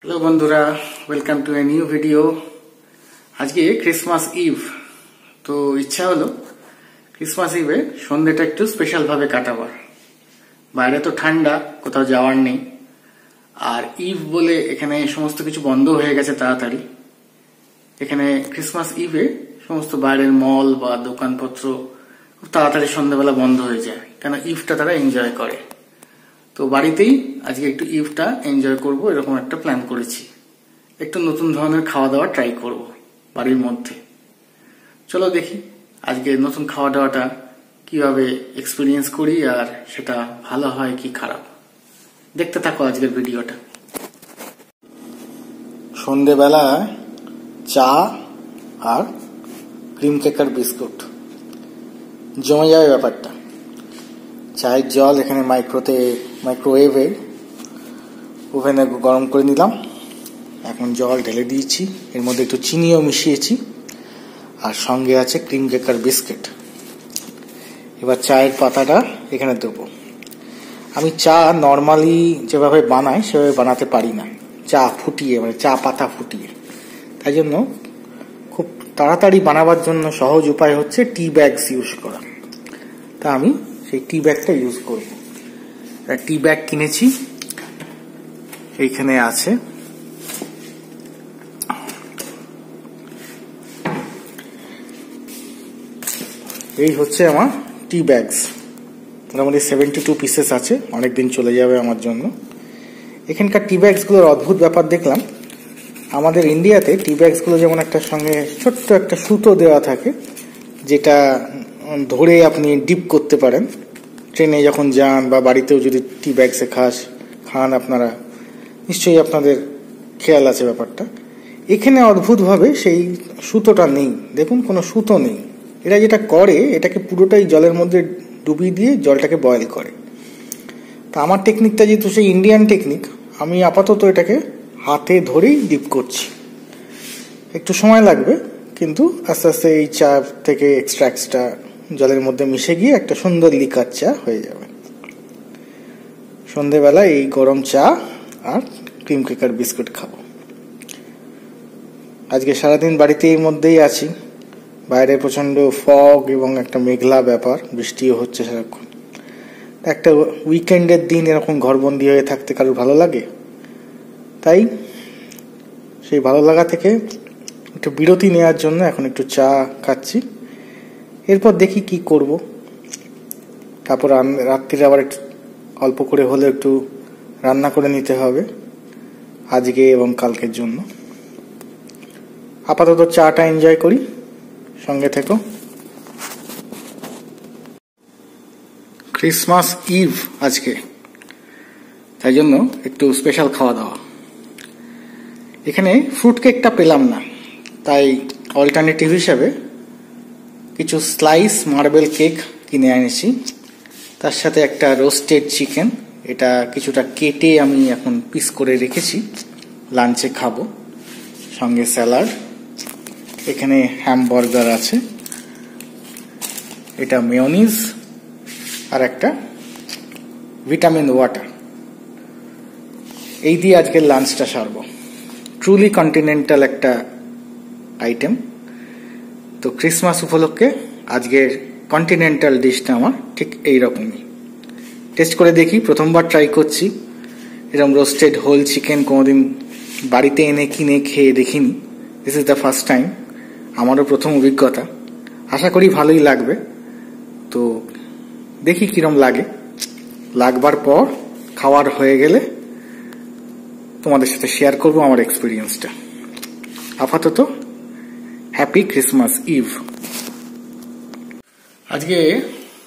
Hello বন্ধুরা, welcome to a new video. আজকে Christmas eve, তো ইচ্ছা হলো ক্রিসমাস ইভে সন্ধ্যেটা একটু স্পেশাল ভাবে কাটাবার। বাইরে তো ঠান্ডা, কোথাও যাওয়ার নেই, আর ইভ বলে এখানে সমস্ত কিছু বন্ধ হয়ে গেছে তাড়াতাড়ি। এখানে ক্রিসমাস ইভে সমস্ত বাইরের মল বা দোকানপত্র খুব তাড়াতাড়ি সন্ধ্যাবেলা বন্ধ হয়ে যায়, কেন ইভটা তারা এনজয় করে। তো বাড়িতেই আজকে একটু ইভটা এনজয় করব, এরকম একটা প্ল্যান করেছি। একটু নতুন ধরনের খাওয়া দাওয়া ট্রাই করব বাড়ির মধ্যে। চলো দেখি আজকে নতুন খাওয়া দাওয়াটা কিভাবে এক্সপিরিয়েন্স করি, আর সেটা ভালো হয় কি খারাপ। দেখতে থাকো আজকের ভিডিওটা। সন্ধেবেলা চা আর ক্রিম কেকার বিস্কুট, জমে যাবে ব্যাপারটা। চায়ের জল এখানে মাইক্রোওয়েভে ওভেনে গরম করে নিলাম। এখন জল ঢেলে দিয়েছি, এর মধ্যে একটু চিনিও মিশিয়েছি, আর সঙ্গে আছে ক্রিম কেকার বিস্কিট। এবার চায়ের পাতাটা এখানে দেবো। আমি চা নর্মালি যেভাবে বানাই সেভাবে বানাতে পারি না, চা ফুটিয়ে, মানে চা পাতা ফুটিয়ে। তাই জন্য খুব তাড়াতাড়ি বানাবার জন্য সহজ উপায় হচ্ছে টি ব্যাগস ইউজ করা। তা আমি সেই টি ব্যাগটা ইউজ করব। টি ব্যাগ কিনেছি, এইখানে আছে। এই হচ্ছে আমার টি ব্যাগস, মোটামুটি 72 পিসেস আছে, অনেকদিন চলে যাবে আমার জন্য। এখানকার টি ব্যাগসগুলোর অদ্ভুত ব্যাপার দেখলাম। আমাদের ইন্ডিয়াতে টি ব্যাগসগুলো যেমন একটা সঙ্গে ছোট্ট একটা সুতো দেওয়া থাকে, যেটা ধরে আপনি ডিপ করতে পারেন ট্রেনে যখন যান, বা বাড়িতেও যদি টি ব্যাগসে খান আপনারা, নিশ্চয়ই আপনাদের খেয়াল আছে ব্যাপারটা। এখানে অদ্ভুতভাবে সেই সুতোটা নেই, দেখুন কোনো সুতো নেই। এরা যেটা করে, এটাকে পুরোটাই জলের মধ্যে ডুবিয়ে দিয়ে জলটাকে বয়েল করে। তা আমার টেকনিকটা যেহেতু সেই ইন্ডিয়ান টেকনিক, আমি আপাতত এটাকে হাতে ধরেই ডিপ করছি। একটু সময় লাগবে, কিন্তু আস্তে আস্তে এই চা থেকে এক্সট্রাক্টসটা জলের মধ্যে মিশে গিয়ে একটা সুন্দর লিকার চা হয়ে যাবে। সন্ধেবেলা এই গরম চা আর ক্রিম কেকার বিস্কুট খাবো। আজকে সারাদিন বাড়িতে এর মধ্যেই আছি। বাইরে প্রচন্ড ফগ এবং একটা মেঘলা ব্যাপার, বৃষ্টিও হচ্ছে সারাক্ষণ। একটা উইকেন্ডের দিন এরকম ঘরবন্দি হয়ে থাকতে কারোর ভালো লাগে? তাই সেই ভালো লাগা থেকে একটু বিরতি নেওয়ার জন্য এখন একটু চা খাচ্ছি। এরপর দেখি কি করব। তারপর রাত্রিরে আবার একটু অল্প করে হলে একটু রান্না করে নিতে হবে আজকে এবং কালকের জন্য। আপাতত চাটা এনজয় করি, সঙ্গে থেকো। ক্রিসমাস ইভ আজকে, তাই জন্য একটু স্পেশাল খাওয়া দাওয়া। এখানে ফ্রুট কেকটা পেলাম না, তাই অল্টারনেটিভ হিসাবে কিছু স্লাইস মার্বেল কেক কিনে এনেছি। তার সাথে একটা রোস্টেড চিকেন, এটা কিছুটা কেটে আমি এখন পিস করে রেখেছি, লাঞ্চে খাবো। সঙ্গে স্যালাড, এখানে হ্যামবার্গার আছে, এটা মেয়োনিজ, আর একটা ভিটামিন ওয়াটার। এই দিয়ে আজকের লাঞ্চটা সারবো। ট্রুলি কন্টিনেন্টাল একটা আইটেম। তো ক্রিসমাস উপলক্ষে আজকের কন্টিনেন্টাল ডিশটা আমার ঠিক এইরকমই। টেস্ট করে দেখি, প্রথমবার ট্রাই করছি। এরকম রোস্টেড হোল চিকেন কোনোদিন বাড়িতে এনে কিনে খেয়ে দেখিনি। This is the first time, আমারও প্রথম অভিজ্ঞতা। আশা করি ভালোই লাগবে। তো দেখি কিরম লাগে। লাগবার পর খাওয়ার হয়ে গেলে তোমাদের সাথে শেয়ার করবো আমার এক্সপিরিয়েন্সটা। আপাতত হ্যাপি ক্রিসমাস ইভ। আজকে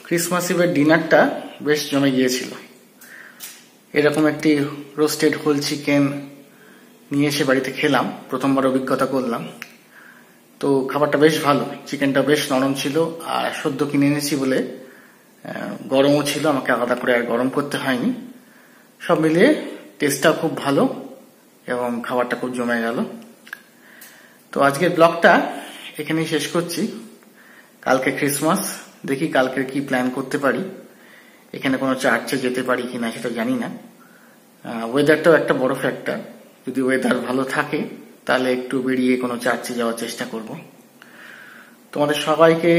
ক্রিসমাস ইভের ডিনারটা বেশ জমে গিয়েছিল। এরকম একটি রোস্টেড হোল চিকেন নিয়ে এসে বাড়িতে খেলাম, প্রথমবার অভিজ্ঞতা করলাম। তো খাবারটা বেশ ভালো, চিকেনটা বেশ নরম ছিল, আর সদ্য কিনে এনেছি বলে গরমও ছিল, আমাকে আলাদা করে আর গরম করতে হয়নি। সব মিলিয়ে টেস্টটাও খুব ভালো এবং খাবারটা খুব জমে গেল। তো আজকের ব্লগটা এখানেই শেষ করছি। কালকে ক্রিসমাস, দেখি কালকে কি প্ল্যান করতে পারি। এখানে কোনো চার্চে যেতে পারি কিনা সেটা জানি না। ওয়েদারটাও একটা বড় ফ্যাক্টর। যদি ওয়েদার ভালো থাকে তাহলে একটু বেরিয়ে কোনো চার্চে যাওয়ার চেষ্টা করব। তোমাদের সবাইকে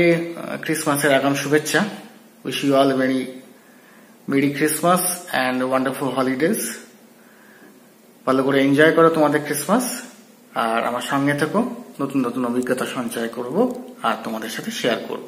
ক্রিসমাসের আগাম শুভেচ্ছা। Wish you all merry Christmas and wonderful holidays. ভালো করে এনজয় করো তোমাদের ক্রিসমাস, আর আমার সঙ্গে থেকো, নতুন নতুন অভিজ্ঞতা সঞ্চয় করব আর তোমাদের সাথে শেয়ার করব।